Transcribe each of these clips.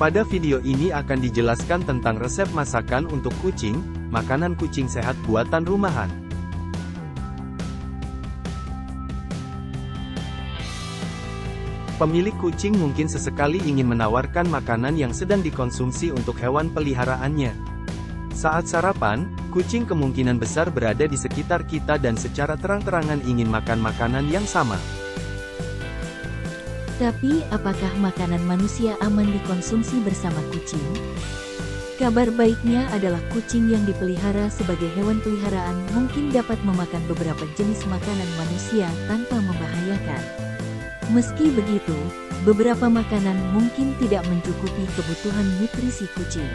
Pada video ini akan dijelaskan tentang resep masakan untuk kucing, makanan kucing sehat buatan rumahan. Pemilik kucing mungkin sesekali ingin menawarkan makanan yang sedang dikonsumsi untuk hewan peliharaannya. Saat sarapan, kucing kemungkinan besar berada di sekitar kita dan secara terang-terangan ingin makan makanan yang sama. Tapi, apakah makanan manusia aman dikonsumsi bersama kucing? Kabar baiknya adalah kucing yang dipelihara sebagai hewan peliharaan mungkin dapat memakan beberapa jenis makanan manusia tanpa membahayakan. Meski begitu, beberapa makanan mungkin tidak mencukupi kebutuhan nutrisi kucing.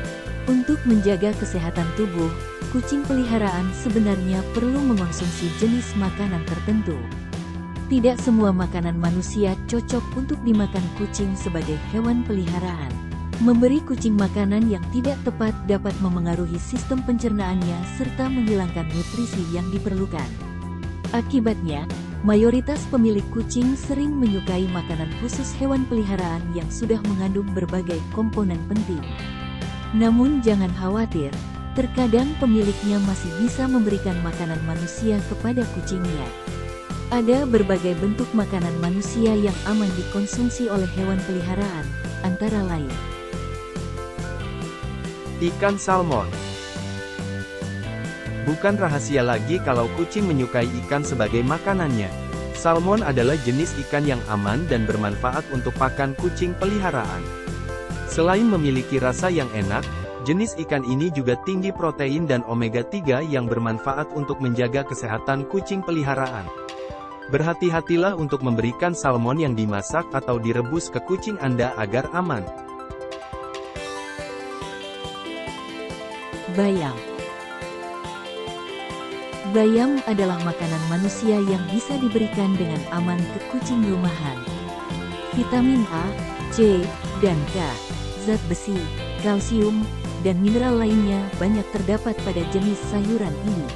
Untuk menjaga kesehatan tubuh, kucing peliharaan sebenarnya perlu mengonsumsi jenis makanan tertentu. Tidak semua makanan manusia cocok untuk dimakan kucing sebagai hewan peliharaan. Memberi kucing makanan yang tidak tepat dapat memengaruhi sistem pencernaannya serta menghilangkan nutrisi yang diperlukan. Akibatnya, mayoritas pemilik kucing sering menyukai makanan khusus hewan peliharaan yang sudah mengandung berbagai komponen penting. Namun jangan khawatir, terkadang pemiliknya masih bisa memberikan makanan manusia kepada kucingnya. Ada berbagai bentuk makanan manusia yang aman dikonsumsi oleh hewan peliharaan, antara lain ikan salmon. Bukan rahasia lagi kalau kucing menyukai ikan sebagai makanannya. Salmon adalah jenis ikan yang aman dan bermanfaat untuk pakan kucing peliharaan. Selain memiliki rasa yang enak, jenis ikan ini juga tinggi protein dan omega-3 yang bermanfaat untuk menjaga kesehatan kucing peliharaan. Berhati-hatilah untuk memberikan salmon yang dimasak atau direbus ke kucing Anda agar aman. Bayam. Bayam adalah makanan manusia yang bisa diberikan dengan aman ke kucing rumahan. Vitamin A, C, dan K, zat besi, kalsium, dan mineral lainnya banyak terdapat pada jenis sayuran ini.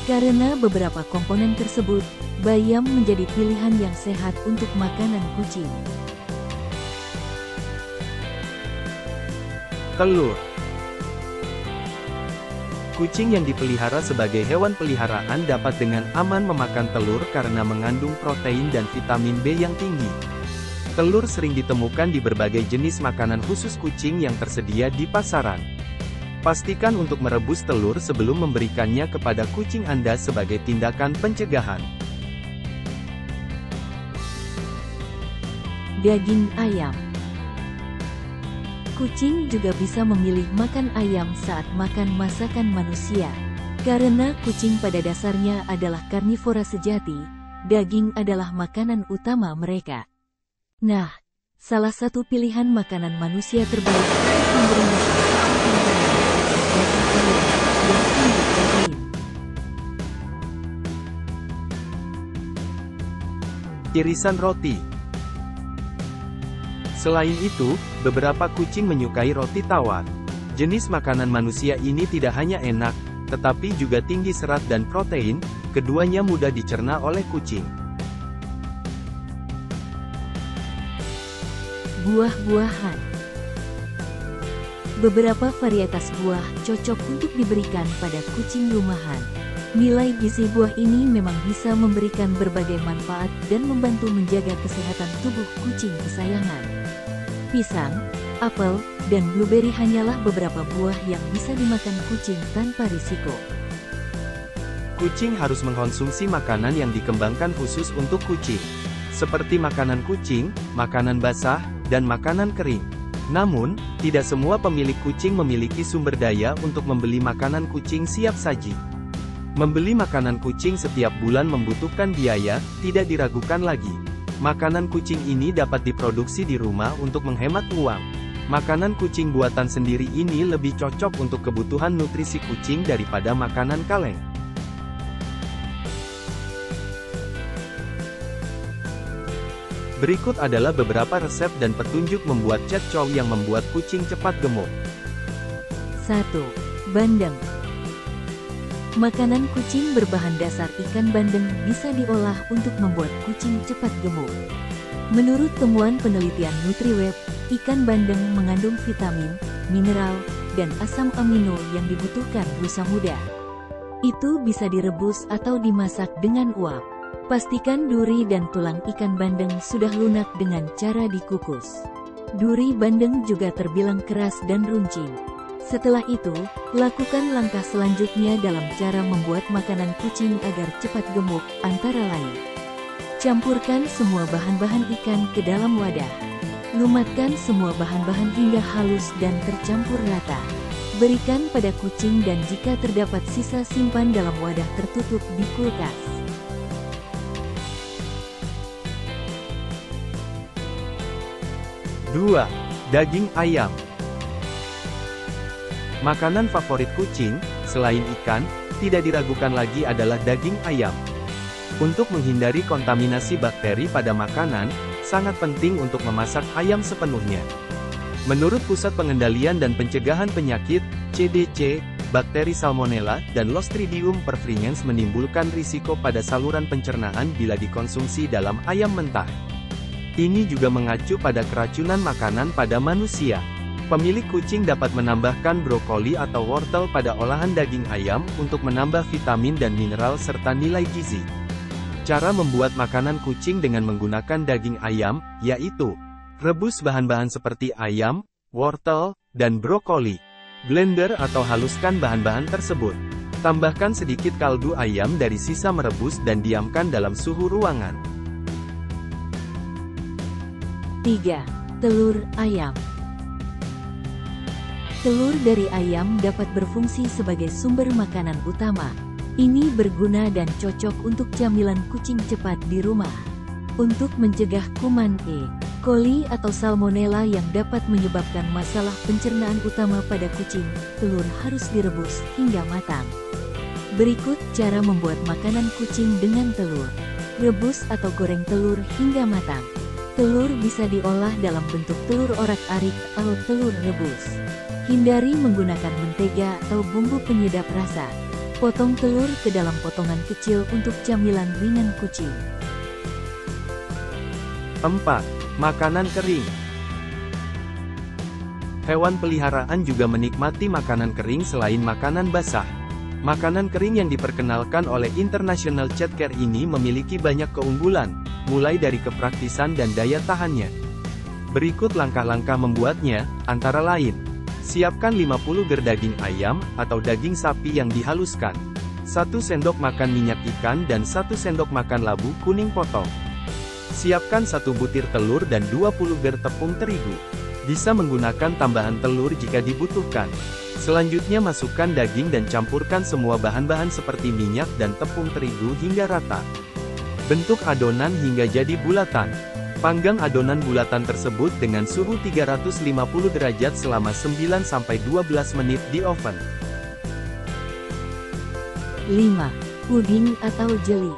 Karena beberapa komponen tersebut, bayam menjadi pilihan yang sehat untuk makanan kucing. Telur. Kucing yang dipelihara sebagai hewan peliharaan dapat dengan aman memakan telur karena mengandung protein dan vitamin B yang tinggi. Telur sering ditemukan di berbagai jenis makanan khusus kucing yang tersedia di pasaran. Pastikan untuk merebus telur sebelum memberikannya kepada kucing Anda sebagai tindakan pencegahan. Daging ayam. Kucing juga bisa memilih makan ayam saat makan masakan manusia. Karena kucing pada dasarnya adalah karnivora sejati, daging adalah makanan utama mereka. Nah, salah satu pilihan makanan manusia terbaik untuk memberi makan daging ayam yang tinggi protein. Irisan roti. Selain itu, beberapa kucing menyukai roti tawar. Jenis makanan manusia ini tidak hanya enak, tetapi juga tinggi serat dan protein, keduanya mudah dicerna oleh kucing. Buah-buahan. Beberapa varietas buah cocok untuk diberikan pada kucing rumahan. Nilai gizi buah ini memang bisa memberikan berbagai manfaat dan membantu menjaga kesehatan tubuh kucing kesayangan. Pisang, apel, dan blueberry hanyalah beberapa buah yang bisa dimakan kucing tanpa risiko. Kucing harus mengkonsumsi makanan yang dikembangkan khusus untuk kucing, seperti makanan kucing, makanan basah, dan makanan kering. Namun, tidak semua pemilik kucing memiliki sumber daya untuk membeli makanan kucing siap saji. Membeli makanan kucing setiap bulan membutuhkan biaya, tidak diragukan lagi. Makanan kucing ini dapat diproduksi di rumah untuk menghemat uang. Makanan kucing buatan sendiri ini lebih cocok untuk kebutuhan nutrisi kucing daripada makanan kaleng. Berikut adalah beberapa resep dan petunjuk membuat cat chow yang membuat kucing cepat gemuk. 1. Bandeng. Makanan kucing berbahan dasar ikan bandeng bisa diolah untuk membuat kucing cepat gemuk. Menurut temuan penelitian NutriWeb, Ikan bandeng mengandung vitamin, mineral, dan asam amino yang dibutuhkan rusa muda. Itu bisa direbus atau dimasak dengan uap. Pastikan duri dan tulang ikan bandeng sudah lunak dengan cara dikukus. Duri bandeng juga terbilang keras dan runcing. Setelah itu, lakukan langkah selanjutnya dalam cara membuat makanan kucing agar cepat gemuk, antara lain. Campurkan semua bahan-bahan ikan ke dalam wadah. Lumatkan semua bahan-bahan hingga halus dan tercampur rata. Berikan pada kucing dan jika terdapat sisa simpan dalam wadah tertutup di kulkas. Dua. Daging ayam. Makanan favorit kucing, selain ikan, tidak diragukan lagi adalah daging ayam. Untuk menghindari kontaminasi bakteri pada makanan, sangat penting untuk memasak ayam sepenuhnya. Menurut Pusat Pengendalian dan Pencegahan Penyakit, CDC, bakteri Salmonella dan Clostridium perfringens menimbulkan risiko pada saluran pencernaan bila dikonsumsi dalam ayam mentah. Ini juga mengacu pada keracunan makanan pada manusia. Pemilik kucing dapat menambahkan brokoli atau wortel pada olahan daging ayam untuk menambah vitamin dan mineral serta nilai gizi. Cara membuat makanan kucing dengan menggunakan daging ayam, yaitu rebus bahan-bahan seperti ayam, wortel, dan brokoli. Blender atau haluskan bahan-bahan tersebut. Tambahkan sedikit kaldu ayam dari sisa merebus dan diamkan dalam suhu ruangan. 3. Telur ayam. Telur dari ayam dapat berfungsi sebagai sumber makanan utama. Ini berguna dan cocok untuk camilan kucing cepat di rumah. Untuk mencegah kuman E. coli atau salmonella yang dapat menyebabkan masalah pencernaan utama pada kucing, telur harus direbus hingga matang. Berikut cara membuat makanan kucing dengan telur. Rebus atau goreng telur hingga matang. Telur bisa diolah dalam bentuk telur orak-arik atau telur rebus. Hindari menggunakan mentega atau bumbu penyedap rasa. Potong telur ke dalam potongan kecil untuk camilan ringan kucing. 4. Makanan kering. Hewan peliharaan juga menikmati makanan kering selain makanan basah. Makanan kering yang diperkenalkan oleh International Cat Care ini memiliki banyak keunggulan, mulai dari kepraktisan dan daya tahannya. Berikut langkah-langkah membuatnya, antara lain. Siapkan 50 ger daging ayam, atau daging sapi yang dihaluskan. 1 sendok makan minyak ikan dan 1 sendok makan labu kuning potong. Siapkan 1 butir telur dan 20 ger tepung terigu. Bisa menggunakan tambahan telur jika dibutuhkan. Selanjutnya masukkan daging dan campurkan semua bahan-bahan seperti minyak dan tepung terigu hingga rata. Bentuk adonan hingga jadi bulatan. Panggang adonan bulatan tersebut dengan suhu 350 derajat selama 9-12 menit di oven. 5. Puding atau jeli.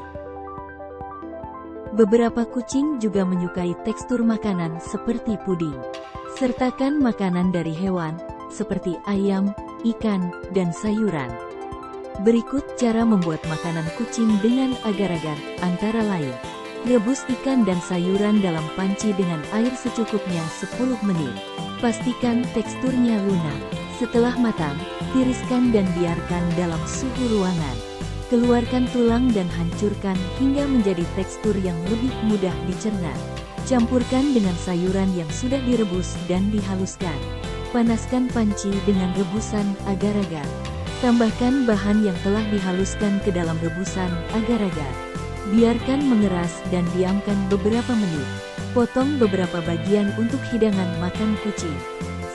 Beberapa kucing juga menyukai tekstur makanan seperti puding. Sertakan makanan dari hewan, seperti ayam, ikan, dan sayuran. Berikut cara membuat makanan kucing dengan agar-agar, antara lain. Rebus ikan dan sayuran dalam panci dengan air secukupnya 10 menit. Pastikan teksturnya lunak. Setelah matang, tiriskan dan biarkan dalam suhu ruangan. Keluarkan tulang dan hancurkan hingga menjadi tekstur yang lebih mudah dicerna. Campurkan dengan sayuran yang sudah direbus dan dihaluskan. Panaskan panci dengan rebusan agar-agar. Tambahkan bahan yang telah dihaluskan ke dalam rebusan agar-agar. Biarkan mengeras dan diamkan beberapa menit. Potong beberapa bagian untuk hidangan makan kucing.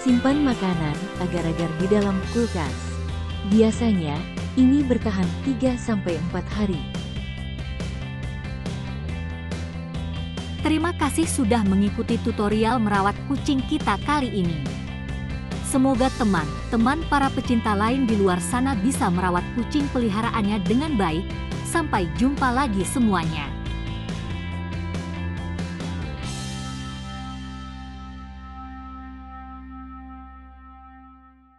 Simpan makanan agar-agar di dalam kulkas. Biasanya, ini bertahan 3-4 hari. Terima kasih sudah mengikuti tutorial merawat kucing kita kali ini. Semoga teman-teman para pecinta lain di luar sana bisa merawat kucing peliharaannya dengan baik. Sampai jumpa lagi semuanya.